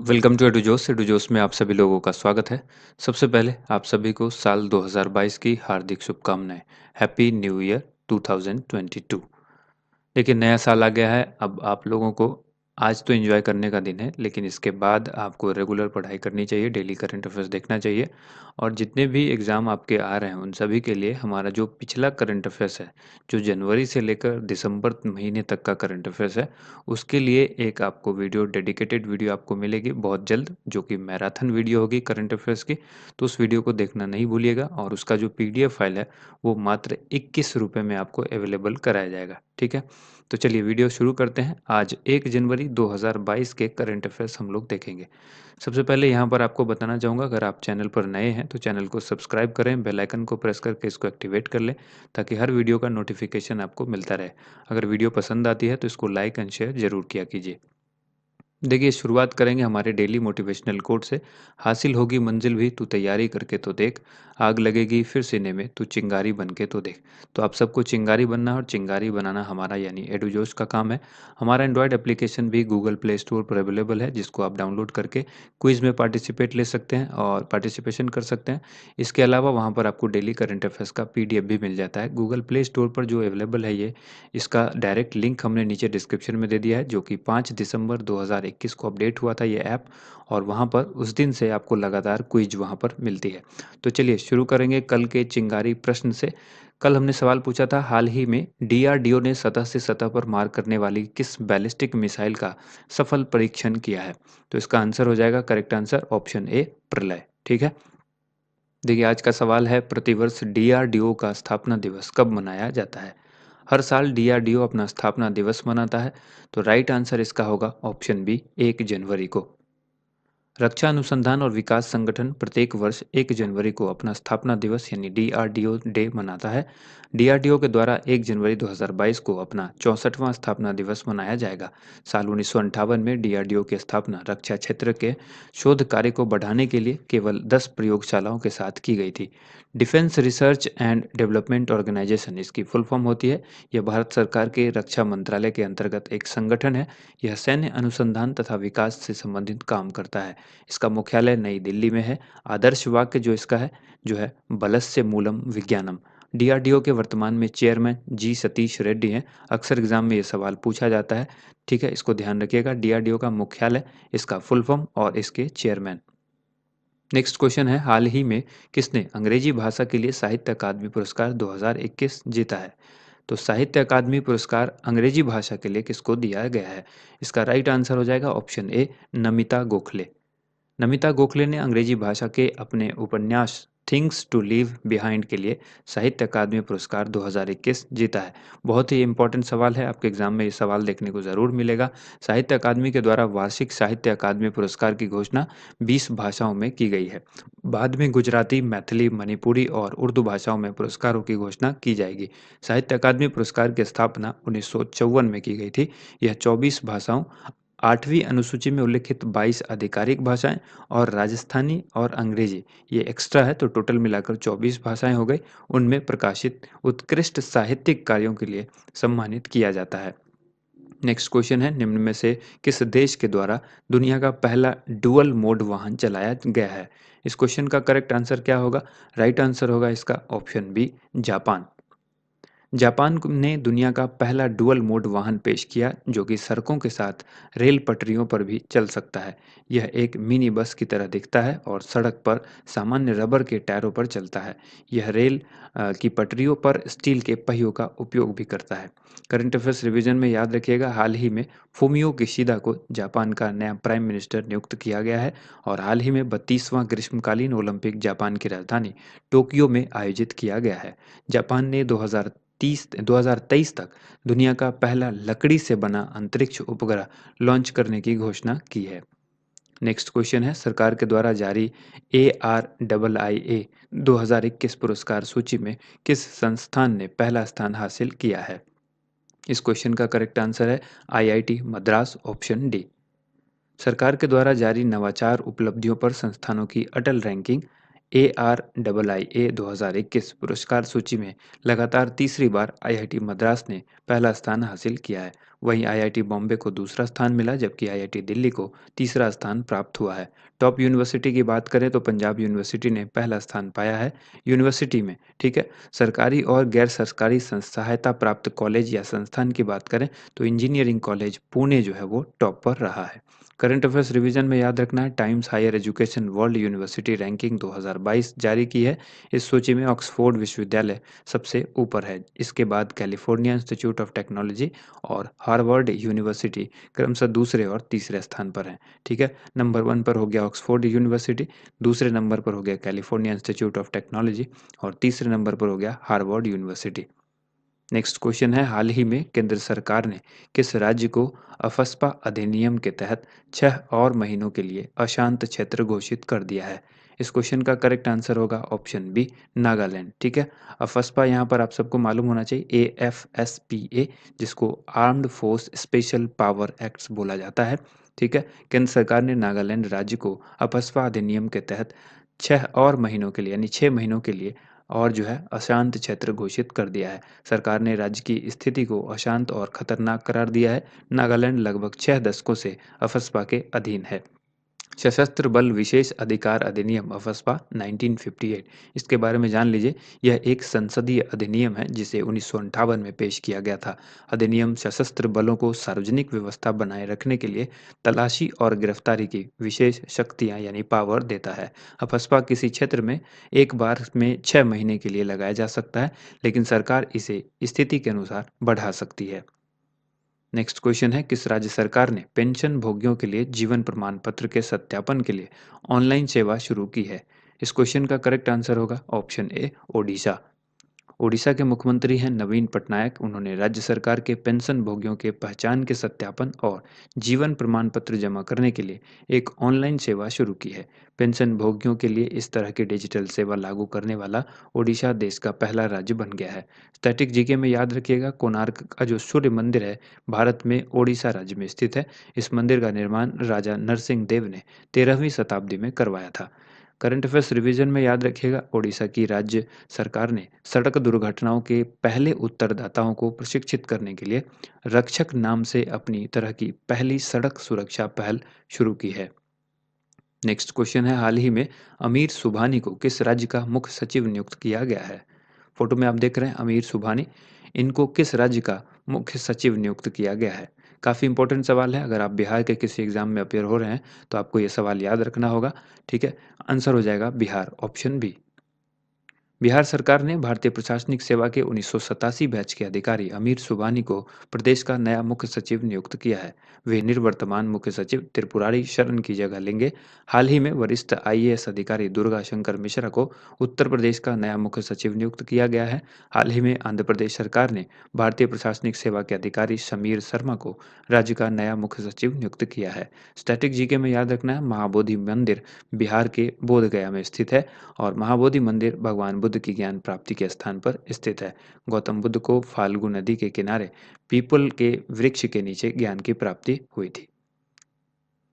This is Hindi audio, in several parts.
Welcome to एडुजोस। एडुजोस में आप सभी लोगों का स्वागत है। सबसे पहले आप सभी को साल 2022 की हार्दिक शुभकामनाएं। Happy new year 2022। देखिए, नया साल आ गया है। अब आप लोगों को आज तो एंजॉय करने का दिन है, लेकिन इसके बाद आपको रेगुलर पढ़ाई करनी चाहिए, डेली करंट अफेयर्स देखना चाहिए। और जितने भी एग्ज़ाम आपके आ रहे हैं उन सभी के लिए हमारा जो पिछला करंट अफेयर्स है, जो जनवरी से लेकर दिसंबर महीने तक का करंट अफेयर्स है, उसके लिए एक आपको वीडियो, डेडिकेटेड वीडियो आपको मिलेगी बहुत जल्द, जो कि मैराथन वीडियो होगी करंट अफेयर्स की। तो उस वीडियो को देखना नहीं भूलिएगा, और उसका जो पीडीएफ फाइल है वो मात्र 21 रुपये में आपको अवेलेबल कराया जाएगा। ठीक है? तो चलिए वीडियो शुरू करते हैं। आज 1 जनवरी 2022 के करंट अफेयर्स हम लोग देखेंगे। सबसे पहले यहाँ पर आपको बताना चाहूँगा, अगर आप चैनल पर नए हैं तो चैनल को सब्सक्राइब करें, बेल आइकन को प्रेस करके इसको एक्टिवेट कर लें, ताकि हर वीडियो का नोटिफिकेशन आपको मिलता रहे। अगर वीडियो पसंद आती है तो इसको लाइक एंड शेयर ज़रूर किया कीजिए। देखिए, शुरुआत करेंगे हमारे डेली मोटिवेशनल कोट से। हासिल होगी मंजिल भी तू तैयारी करके तो देख, आग लगेगी फिर सीने में तू चिंगारी बन के तो देख। तो आप सबको चिंगारी बनना है, और चिंगारी बनाना हमारा यानी एडुजोश का काम है। हमारा एंड्रॉयड एप्लीकेशन भी गूगल प्ले स्टोर पर अवेलेबल है, जिसको आप डाउनलोड करके क्विज़ में पार्टिसिपेट ले सकते हैं और पार्टिसिपेशन कर सकते हैं। इसके अलावा वहाँ पर आपको डेली करंट अफेयर्स का पीडीएफ भी मिल जाता है। गूगल प्ले स्टोर पर जो अवेलेबल है ये, इसका डायरेक्ट लिंक हमने नीचे डिस्क्रिप्शन में दे दिया है, जो कि 5 दिसंबर 2021 को अपडेट हुआ था ये ऐप। और वहाँ पर उस दिन से आपको लगातार क्विज वहाँ पर मिलती है। तो चलिए शुरू करेंगे कल के चिंगारी प्रश्न से। कल हमने सवाल पूछा था, हाल ही में डीआरडीओ ने सतह से सतह पर मार करने वाली किस बैलिस्टिक मिसाइल का सफल परीक्षण किया है? तो इसका आंसर हो जाएगा, करेक्ट आंसर ऑप्शन ए, प्रलय। ठीक है? देखिए, आज का सवाल है, प्रतिवर्ष डीआरडीओ का स्थापना दिवस कब मनाया जाता है? हर साल डीआरडीओ अपना स्थापना दिवस मनाता है। तो राइट आंसर इसका होगा ऑप्शन बी, 1 जनवरी को। रक्षा अनुसंधान और विकास संगठन प्रत्येक वर्ष 1 जनवरी को अपना स्थापना दिवस यानी डीआरडीओ डे मनाता है। डीआरडीओ के द्वारा 1 जनवरी 2022 को अपना 64वां स्थापना दिवस मनाया जाएगा। साल 1958 में डीआरडीओ की स्थापना रक्षा क्षेत्र के शोध कार्य को बढ़ाने के लिए केवल 10 प्रयोगशालाओं के साथ की गई थी। Defence research and development organisation इसकी फुल फॉर्म होती है। यह भारत सरकार के रक्षा मंत्रालय के अंतर्गत एक संगठन है। यह सैन्य अनुसंधान तथा विकास से संबंधित काम करता है। इसका मुख्यालय नई दिल्ली में है। आदर्श वाक्य जो इसका है, जो है बलस्य मूलम विज्ञानम। डीआरडीओ के वर्तमान में चेयरमैन जी सतीश रेड्डी हैं। अक्सर एग्जाम में ये सवाल पूछा जाता है। ठीक है, इसको ध्यान रखिएगा। डीआरडीओ का मुख्यालय, इसका फुल फॉर्म और इसके चेयरमैन। नेक्स्ट क्वेश्चन है, हाल ही में किसने अंग्रेजी भाषा के लिए साहित्य अकादमी पुरस्कार 2021 जीता है? तो साहित्य अकादमी पुरस्कार अंग्रेजी भाषा के लिए किसको दिया गया है? इसका राइट आंसर हो जाएगा ऑप्शन ए, नमिता गोखले। नमिता गोखले ने अंग्रेजी भाषा के अपने उपन्यास थिंग्स टू लीव बिहाइंड के लिए साहित्य अकादमी पुरस्कार 2021 जीता है। बहुत ही इंपॉर्टेंट सवाल है, आपके एग्जाम में ये सवाल देखने को ज़रूर मिलेगा। साहित्य अकादमी के द्वारा वार्षिक साहित्य अकादमी पुरस्कार की घोषणा 20 भाषाओं में की गई है। बाद में गुजराती, मैथिली, मणिपुरी और उर्दू भाषाओं में पुरस्कारों की घोषणा की जाएगी। साहित्य अकादमी पुरस्कार की स्थापना 1954 में की गई थी। यह 24 भाषाओं, 8वीं अनुसूची में उल्लिखित 22 आधिकारिक भाषाएं और राजस्थानी और अंग्रेजी ये एक्स्ट्रा है, तो टोटल मिलाकर 24 भाषाएं हो गई। उनमें प्रकाशित उत्कृष्ट साहित्यिक कार्यों के लिए सम्मानित किया जाता है। नेक्स्ट क्वेश्चन है, निम्न में से किस देश के द्वारा दुनिया का पहला डुअल मोड वाहन चलाया गया है? इस क्वेश्चन का करेक्ट आंसर क्या होगा? राइट आंसर होगा इसका ऑप्शन बी, जापान। जापान ने दुनिया का पहला डुअल मोड वाहन पेश किया, जो कि सड़कों के साथ रेल पटरियों पर भी चल सकता है। यह एक मिनी बस की तरह दिखता है और सड़क पर सामान्य रबर के टायरों पर चलता है। यह रेल की पटरियों पर स्टील के पहियों का उपयोग भी करता है। करंट अफेयर्स रिवीजन में याद रखिएगा, हाल ही में फूमियो किशिदा को जापान का नया प्राइम मिनिस्टर नियुक्त किया गया है। और हाल ही में 32वां ग्रीष्मकालीन ओलंपिक जापान की राजधानी टोक्यो में आयोजित किया गया है। जापान ने 2023 तक दुनिया का पहला लकड़ी से बना अंतरिक्ष उपग्रह लॉन्च करने की घोषणा की है। नेक्स्ट क्वेश्चन है, सरकार के द्वारा जारी ARIIA 2021 पुरस्कार सूची में किस संस्थान ने पहला स्थान हासिल किया है? इस क्वेश्चन का करेक्ट आंसर है IIT मद्रास, ऑप्शन डी। सरकार के द्वारा जारी नवाचार उपलब्धियों पर संस्थानों की अटल रैंकिंग ARIIA 2021 पुरस्कार सूची में लगातार तीसरी बार IIT मद्रास ने पहला स्थान हासिल किया है। वहीं आईआईटी बॉम्बे को दूसरा स्थान मिला, जबकि आईआईटी दिल्ली को तीसरा स्थान प्राप्त हुआ है। टॉप यूनिवर्सिटी की बात करें तो पंजाब यूनिवर्सिटी ने पहला स्थान पाया है यूनिवर्सिटी में, ठीक है। सरकारी और गैर सरकारी सहायता प्राप्त कॉलेज या संस्थान की बात करें तो इंजीनियरिंग कॉलेज पुणे जो है वो टॉप पर रहा है। करंट अफेयर्स रिवीजन में याद रखना है, Times Higher Education World University ranking 2022 जारी की है। इस सूची में ऑक्सफोर्ड विश्वविद्यालय सबसे ऊपर है। इसके बाद कैलिफोर्निया इंस्टीट्यूट ऑफ टेक्नोलॉजी और हार्वर्ड यूनिवर्सिटी क्रमशः दूसरे और तीसरे स्थान पर हैं, ठीक है। नंबर 1 पर हो गया ऑक्सफोर्ड यूनिवर्सिटी, दूसरे नंबर पर हो गया कैलिफोर्निया इंस्टीट्यूट ऑफ टेक्नोलॉजी और तीसरे नंबर पर हो गया हार्वर्ड यूनिवर्सिटी। नेक्स्ट क्वेश्चन है, हाल ही में केंद्र सरकार ने किस राज्य को अफस्पा अधिनियम के तहत 6 और महीनों के लिए अशांत क्षेत्र घोषित कर दिया है? इस क्वेश्चन का करेक्ट आंसर होगा ऑप्शन बी, नागालैंड, ठीक है। अफस्पा यहाँ पर आप सबको मालूम होना चाहिए AFSPA, जिसको armed force special power acts बोला जाता है, ठीक है। केंद्र सरकार ने नागालैंड राज्य को अफस्पा अधिनियम के तहत 6 और महीनों के लिए यानी 6 महीनों के लिए और जो है अशांत क्षेत्र घोषित कर दिया है। सरकार ने राज्य की स्थिति को अशांत और खतरनाक करार दिया है। नागालैंड लगभग 6 दशकों से अफस्पा के अधीन है। सशस्त्र बल विशेष अधिकार अधिनियम अफस्पा 1958, इसके बारे में जान लीजिए। यह एक संसदीय अधिनियम है जिसे 1958 में पेश किया गया था। अधिनियम सशस्त्र बलों को सार्वजनिक व्यवस्था बनाए रखने के लिए तलाशी और गिरफ्तारी की विशेष शक्तियां यानी पावर देता है। अफस्पा किसी क्षेत्र में एक बार में 6 महीने के लिए लगाया जा सकता है, लेकिन सरकार इसे स्थिति के अनुसार बढ़ा सकती है। नेक्स्ट क्वेश्चन है, किस राज्य सरकार ने पेंशन भोगियों के लिए जीवन प्रमाण पत्र के सत्यापन के लिए ऑनलाइन सेवा शुरू की है? इस क्वेश्चन का करेक्ट आंसर होगा ऑप्शन ए, ओडिशा। ओडिशा के मुख्यमंत्री हैं नवीन पटनायक। उन्होंने राज्य सरकार के पेंशन भोगियों के पहचान के सत्यापन और जीवन प्रमाण पत्र जमा करने के लिए एक ऑनलाइन सेवा शुरू की है। पेंशन भोगियों के लिए इस तरह की डिजिटल सेवा लागू करने वाला ओडिशा देश का पहला राज्य बन गया है। स्टैटिक जीके में याद रखिएगा, कोणार्क का जो सूर्य मंदिर है भारत में ओडिशा राज्य में स्थित है। इस मंदिर का निर्माण राजा नरसिंह देव ने 13वीं शताब्दी में करवाया था। करंट अफेयर्स रिवीजन में याद रखिएगा, ओडिशा की राज्य सरकार ने सड़क दुर्घटनाओं के पहले उत्तरदाताओं को प्रशिक्षित करने के लिए रक्षक नाम से अपनी तरह की पहली सड़क सुरक्षा पहल शुरू की है। नेक्स्ट क्वेश्चन है, हाल ही में अमीर सुबहानी को किस राज्य का मुख्य सचिव नियुक्त किया गया है? फोटो में आप देख रहे हैं अमीर सुबहानी, इनको किस राज्य का मुख्य सचिव नियुक्त किया गया है? काफ़ी इंपॉर्टेंट सवाल है। अगर आप बिहार के किसी एग्जाम में अपेयर हो रहे हैं तो आपको ये सवाल याद रखना होगा, ठीक है। आंसर हो जाएगा बिहार, ऑप्शन बी। बिहार सरकार ने भारतीय प्रशासनिक सेवा के 1987 बैच के अधिकारी अमीर सुबहानी को प्रदेश का नया मुख्य सचिव नियुक्त किया है। वे निवर्तमान मुख्य सचिव त्रिपुरारी शरण की जगह लेंगे। हाल ही में वरिष्ठ आईएएस अधिकारी दुर्गा शंकर मिश्रा को उत्तर प्रदेश का नया मुख्य सचिव नियुक्त किया गया है। हाल ही में आंध्र प्रदेश सरकार ने भारतीय प्रशासनिक सेवा के अधिकारी समीर शर्मा को राज्य का नया मुख्य सचिव नियुक्त किया है। स्टैटिक जीके में याद रखना है, महाबोधि मंदिर बिहार के बोधगया में स्थित है और महाबोधि मंदिर भगवान बुद्ध की ज्ञान प्राप्ति के स्थान पर स्थित है। गौतम बुद्ध को फाल्गु नदी के किनारे पीपल के वृक्ष के नीचे ज्ञान की प्राप्ति हुई थी।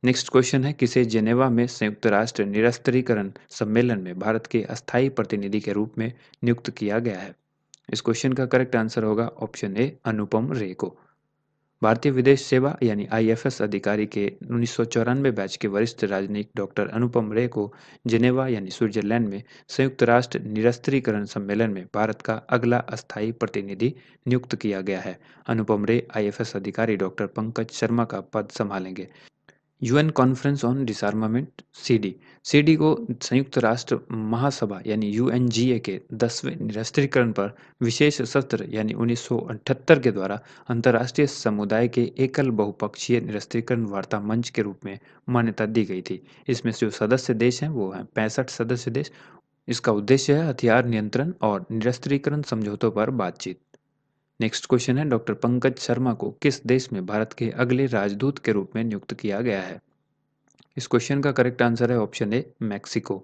नेक्स्ट क्वेश्चन है, किसे जेनेवा में संयुक्त राष्ट्र निरस्त्रीकरण सम्मेलन में भारत के अस्थायी प्रतिनिधि के रूप में नियुक्त किया गया है? इस क्वेश्चन का करेक्ट आंसर होगा ऑप्शन ए, अनुपम रे को। भारतीय विदेश सेवा यानी आईएफएस अधिकारी के 1994 बैच के वरिष्ठ राजनयिक डॉक्टर अनुपम रे को जिनेवा यानी स्विट्जरलैंड में संयुक्त राष्ट्र निरस्त्रीकरण सम्मेलन में भारत का अगला अस्थायी प्रतिनिधि नियुक्त किया गया है। अनुपम रे आईएफएस अधिकारी डॉक्टर पंकज शर्मा का पद संभालेंगे। UN conference on डिसआर्मामेंट CD, CD को संयुक्त राष्ट्र महासभा यानी यूएनजीए के 10वें निरस्त्रीकरण पर विशेष सत्र यानी 1978 के द्वारा अंतर्राष्ट्रीय समुदाय के एकल बहुपक्षीय निरस्त्रीकरण वार्ता मंच के रूप में मान्यता दी गई थी। इसमें जो सदस्य देश हैं वो हैं 65 सदस्य देश। इसका उद्देश्य है हथियार नियंत्रण और निरस्त्रीकरण समझौतों पर बातचीत। नेक्स्ट क्वेश्चन है, डॉक्टर पंकज शर्मा को किस देश में भारत के अगले राजदूत के रूप में नियुक्त किया गया है? इस क्वेश्चन का करेक्ट आंसर है ऑप्शन ए, मैक्सिको।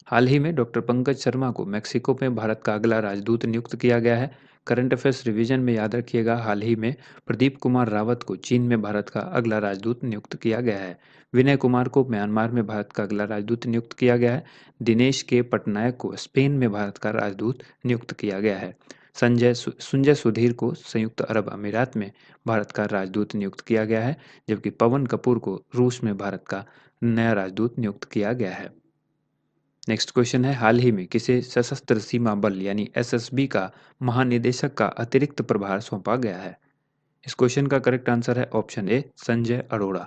हाल ही में डॉक्टर पंकज शर्मा को मैक्सिको में भारत का अगला राजदूत नियुक्त किया गया है। करंट अफेयर्स रिवीजन में याद रखिएगा, हाल ही में प्रदीप कुमार रावत को चीन में भारत का अगला राजदूत नियुक्त किया गया है। विनय कुमार को म्यांमार में भारत का अगला राजदूत नियुक्त किया गया है। दिनेश के पटनायक को स्पेन में भारत का राजदूत नियुक्त किया गया है। संजय सुधीर को संयुक्त अरब अमीरात में भारत का राजदूत नियुक्त किया गया है, जबकि पवन कपूर को रूस में भारत का नया राजदूत नियुक्त किया गया है। नेक्स्ट क्वेश्चन है, हाल ही में किसे सशस्त्र सीमा बल यानी एसएसबी का महानिदेशक का अतिरिक्त प्रभार सौंपा गया है? इस क्वेश्चन का करेक्ट आंसर है ऑप्शन ए, संजय अरोड़ा।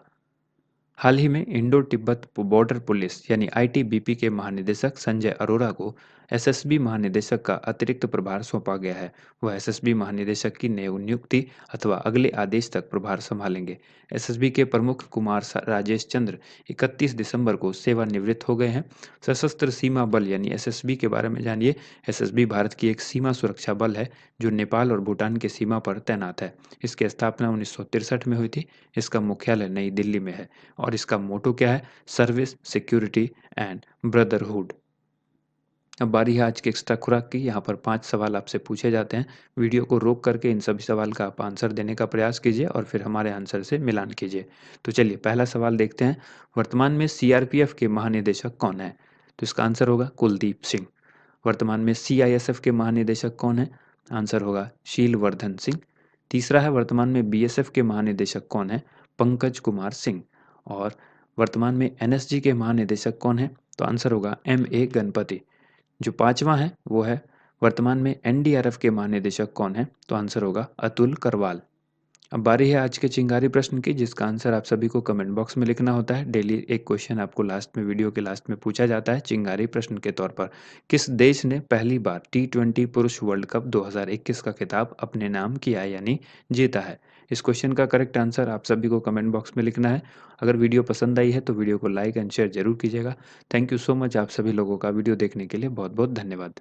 हाल ही में इंडो तिब्बत बॉर्डर पुलिस यानी आईटीबीपी के महानिदेशक संजय अरोड़ा को एसएसबी महानिदेशक का अतिरिक्त प्रभार सौंपा गया है। वह एसएसबी महानिदेशक की नई नियुक्ति अथवा अगले आदेश तक प्रभार संभालेंगे। एसएसबी के प्रमुख राजेश चंद्र 31 दिसंबर को सेवानिवृत्त हो गए हैं। सशस्त्र सीमा बल यानी एसएसबी के बारे में जानिए। एसएसबी भारत की एक सीमा सुरक्षा बल है जो नेपाल और भूटान की सीमा पर तैनात है। इसकी स्थापना 1963 में हुई थी। इसका मुख्यालय नई दिल्ली में है और इसका मोटो क्या है? Service, security and brotherhood. अब बारी है आज के एक्स्ट्रा खुराक की। यहाँ पर 5 सवाल आपसे पूछे जाते हैं। वीडियो को रोक करके इन सभी सवाल का आप आंसर देने का प्रयास कीजिए और फिर हमारे आंसर से मिलान कीजिए। तो चलिए पहला सवाल देखते हैं। वर्तमान में सीआरपीएफ के महानिदेशक कौन है? तो इसका आंसर होगा कुलदीप सिंह। वर्तमान में सीआईएसएफ के महानिदेशक कौन है? आंसर होगा शीलवर्धन सिंह। तीसरा है, वर्तमान में बीएसएफ के महानिदेशक कौन है? पंकज कुमार सिंह। और वर्तमान में एनएसजी के महानिदेशक कौन है? तो आंसर होगा एमए गणपति। जो पांचवा है वो है, वर्तमान में एनडीआरएफ के महानिदेशक कौन है? तो आंसर होगा अतुल करवाल। अब बारी है आज के चिंगारी प्रश्न की, जिसका आंसर आप सभी को कमेंट बॉक्स में लिखना होता है। डेली एक क्वेश्चन आपको लास्ट में, वीडियो के लास्ट में पूछा जाता है चिंगारी प्रश्न के तौर पर। किस देश ने पहली बार टी20 पुरुष वर्ल्ड कप 2021 का खिताब अपने नाम किया यानी जीता है? इस क्वेश्चन का करेक्ट आंसर आप सभी को कमेंट बॉक्स में लिखना है। अगर वीडियो पसंद आई है तो वीडियो को लाइक एंड शेयर जरूर कीजिएगा। थैंक यू सो मच, आप सभी लोगों का वीडियो देखने के लिए बहुत बहुत धन्यवाद।